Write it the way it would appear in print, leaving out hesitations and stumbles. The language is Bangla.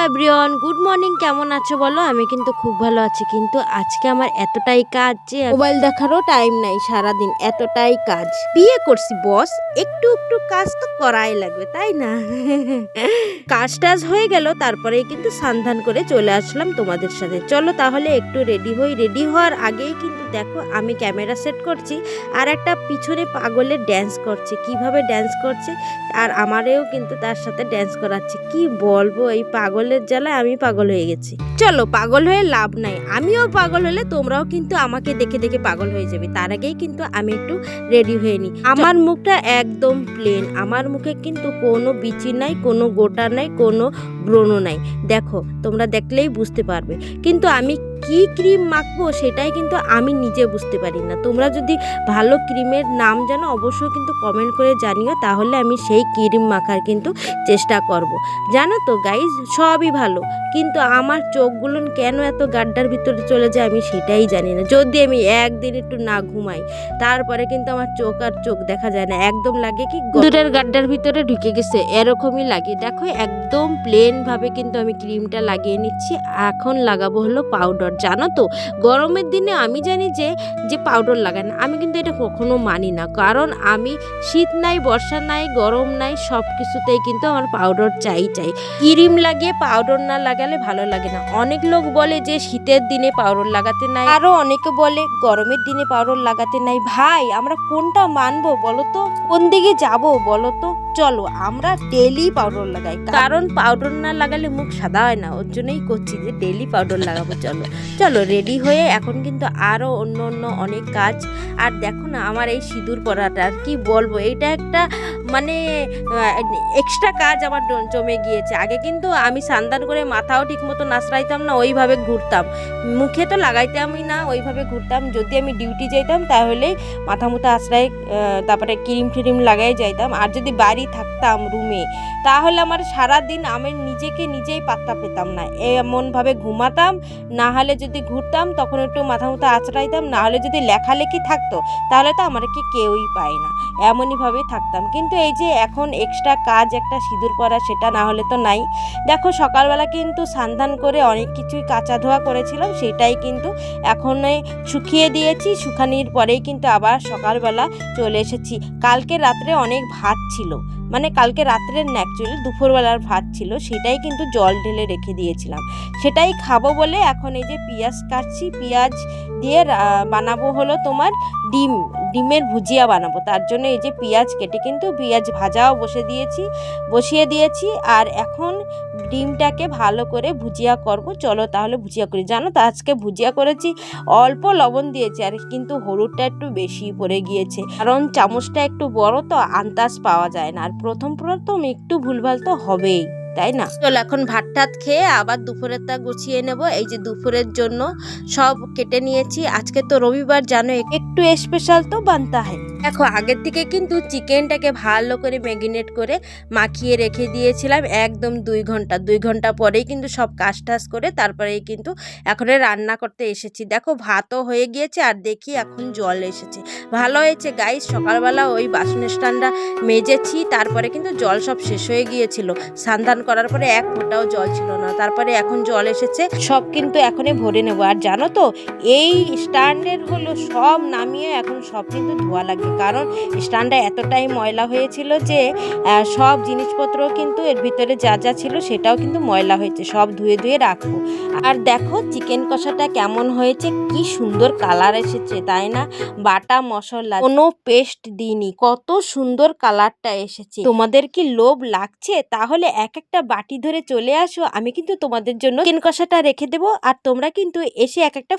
Everyone, good morning. কেমন আছো বলো? আমি কিন্তু খুব ভালো আছি, কিন্তু আজকে আমার এতটাই কাজ যে মোবাইল দেখারও টাইম নাই। সারাদিন এতটাই কাজ। বিয়ে করছি বস, একটু একটু কাজ তো করাই লাগবে, তাই না? কাজ টাজ হয়ে গেল, তারপরেই কিন্তু সান্ধান করে চলে আসলাম তোমাদের সাথে। চলো তাহলে একটু রেডি হই। রেডি হওয়ার আগেই কিন্তু দেখো আমি ক্যামেরা সেট করছি, আর একটা পিছনে পাগলের ড্যান্স করছে। কিভাবে ড্যান্স করছে, আর আমারেও কিন্তু তার সাথে ড্যান্স করাচ্ছে। কি বলবো, এই পাগলের জ্বালায় আমি পাগল হয়ে গেছি। চলো, পাগল হয়ে লাভ নাই। আমিও পাগল হলে তোমরাও কিন্তু আমাকে দেখে দেখে পাগল হয়ে যাবে। তার আগেই কিন্তু আমি একটু রেডি হয়ে নিই। আমার মুখটা একদম প্লেন, আমার মুখে কিন্তু কোনো বিচি নাই, কোনো গোটা নাই, কোনো ব্রণ নাই। দেখো, তোমরা দেখলেই বুঝতে পারবে। কিন্তু আমি কি ক্রিম মাখবো সেটাই কিন্তু আমি নিজে বুঝতে পারি না। তোমরা যদি ভালো ক্রিমের নাম জানো অবশ্যই কিন্তু কমেন্ট করে জানিও, তাহলে আমি সেই ক্রিম মাখার কিন্তু চেষ্টা করব। জানো তো গাইজ, সবই ভালো, কিন্তু আমার চোখগুলো কেন এত গাড্ডার ভিতরে চলে যায় আমি সেটাই জানি না। যদি আমি একদিন একটু না ঘুমাই, তারপরে কিন্তু আমার চোখ আর চোখ দেখা যায় না। একদম লাগে কি দূরের গাড্ডার ভিতরে ঢুকে গেছে, এরকমই লাগে। দেখো, একদম প্লেন ভাবে কিন্তু আমি ক্রিমটা লাগিয়ে নিচ্ছি। এখন লাগাবো হলো পাউডার। জানো তো, গরমের দিনে আমি জানি যে যে পাউডার লাগায় না, আমি কিন্তু এটা কখনো মানি না। কারণ আমি শীত নাই, বর্ষা নাই, গরম নাই, সব কিছুতেই কিন্তু আমার পাউডার চাই। ক্রিম লাগিয়ে পাউডার না লাগালে ভালো লাগে না। অনেক লোক বলে যে শীতের দিনে পাউডার লাগাতে নাই, আরো অনেকে বলে গরমের দিনে পাউডার লাগাতে নাই। ভাই, আমরা কোনটা মানবো বলো তো? কোন দিকে যাবো বলো তো? চলো আমরা ডেলি পাউডার লাগাই, কারণ পাউডার না লাগালে মুখ সাদা হয় না। ওর জন্যই করছি যে ডেলি পাউডার লাগাবো। চলো চলো রেডি হয়ে এখন কিন্তু আরো অন্য অন্য অনেক কাজ। আর দেখো না, আমার এই সিঁদুর পরাটা, আর কি বলবো, এটা একটা মানে এক্সট্রা কাজ আমার জমে গিয়েছে। আগে কিন্তু আমি সান্দান করে মাথাও ঠিক মতো নাচড়াইতাম না, ওইভাবে ঘুরতাম। মুখে তো লাগাইতামই না, ওইভাবে ঘুরতাম। যদি আমি ডিউটি যাইতাম তাহলেই মাথা মুথা আশ্রয়, তারপরে ক্রিম ফ্রিম লাগাই যাইতাম। আর যদি বাড়ি থাকতাম রুমে, তাহলে আমার সারাদিন আমি নিজেকে নিজেই পাত্তা পেতাম না। এমনভাবে ঘুমাতাম, না হলে যদি ঘুরতাম তখন একটু মাথা মুথা আঁচড়াইতাম, না হলে যদি লেখালেখি থাকতো তাহলে তো আমার কি কেউই পায় না। এমনইভাবেই থাকতাম। কিন্তু এই যে এখন এক্সট্রা কাজ একটা সিঁদুর পরা, সেটা না হলে তো নাই। দেখো, সকালবেলা কিন্তু সান্ধান করে অনেক কিছুই কাঁচা ধোয়া করেছিলাম, সেটাই কিন্তু এখন শুকিয়ে দিয়েছি। শুকানির পরেই কিন্তু আবার সকালবেলা চলে এসেছি। কালকে রাত্রে অনেক ভাত ছিল, মানে কালকে রাত্রের না, অ্যাকচুয়ালি দুপুরবেলার ভাত ছিল, সেটাই কিন্তু জল ঢেলে রেখে দিয়েছিলাম। সেটাই খাবো বলে এখন এই যে পেঁয়াজ কাটছি। পেঁয়াজ দিয়ে বানাবো হলো তোমার ডিমের ভুজিয়া বানাবো। তার জন্য এই যে পেঁয়াজ কেটে কিন্তু পেঁয়াজ ভাজাও বসিয়ে দিয়েছি। আর এখন ডিমটাকে ভালো করে ভুজিয়া করব। চলো তাহলে ভুজিয়া করি। জানো তো, আজকে ভুজিয়া করেছি, অল্প লবণ দিয়েছি, আর কিন্তু হলুদটা একটু বেশি পড়ে গিয়েছে, কারণ চামচটা একটু বড় তো আন্দাজ পাওয়া যায় না। আর প্রথম একটু ভুলভাল তো হবেই, তাই না? চলো এখন ভাত টাত খেয়ে আবার দুপুরেরটা গুছিয়ে নেব। এই যে দুপুরের জন্য সব কেটে নিয়েছি। আজকে তো রবিবার, জানো, একটু স্পেশাল তো বানতা হয়। দেখো, আগের থেকে কিন্তু চিকেনটাকে ভালো করে ম্যারিনেট করে মাখিয়ে রেখে দিয়েছিলাম একদম 2 ঘন্টা পরেই কিন্তু সব কাজ টাজ করে তারপরেই কিন্তু এখন রান্না করতে এসেছি। দেখো, ভাতও হয়ে গিয়েছে, আর দেখি এখন জল এসেছে। ভালো হয়েছে গাইস, সকালবেলা ওই বাসনের স্ট্যান্ডটা মেজেছি, তারপরে কিন্তু জল সব শেষ হয়ে গিয়েছিল। সান্ধান করার পরে এক ফোঁটাও জল ছিল না, তারপরে এখন জল এসেছে। সব কিন্তু এখনই ভরে নেবো। আর জানো তো, এই স্ট্যান্ডের হলো সব নামিয়ে এখন সব কিন্তু ধোয়া লাগবে, কারণ স্ট্যান্ডটা এতটাই ময়লা হয়েছিল যে সব জিনিসপত্র কিন্তু এর ভিতরে যা যা ছিল সেটাও কিন্তু ময়লা হয়েছে। সব ধুয়ে ধুয়ে রাখবো। আর দেখো চিকেন কষাটা কেমন হয়েছে, কি সুন্দর কালার এসেছে, তাই না? বাটা মশলা, কোনো পেস্ট দিইনি, কত সুন্দর কালারটা এসেছে। তোমাদের কি লোভ লাগছে? তাহলে এক একটা বাটি ধরে চলে আসো, আমি কিন্তু তোমাদের জন্য চিকেন কষাটা রেখে দেবো, আর তোমরা কিন্তু এসে এক একটা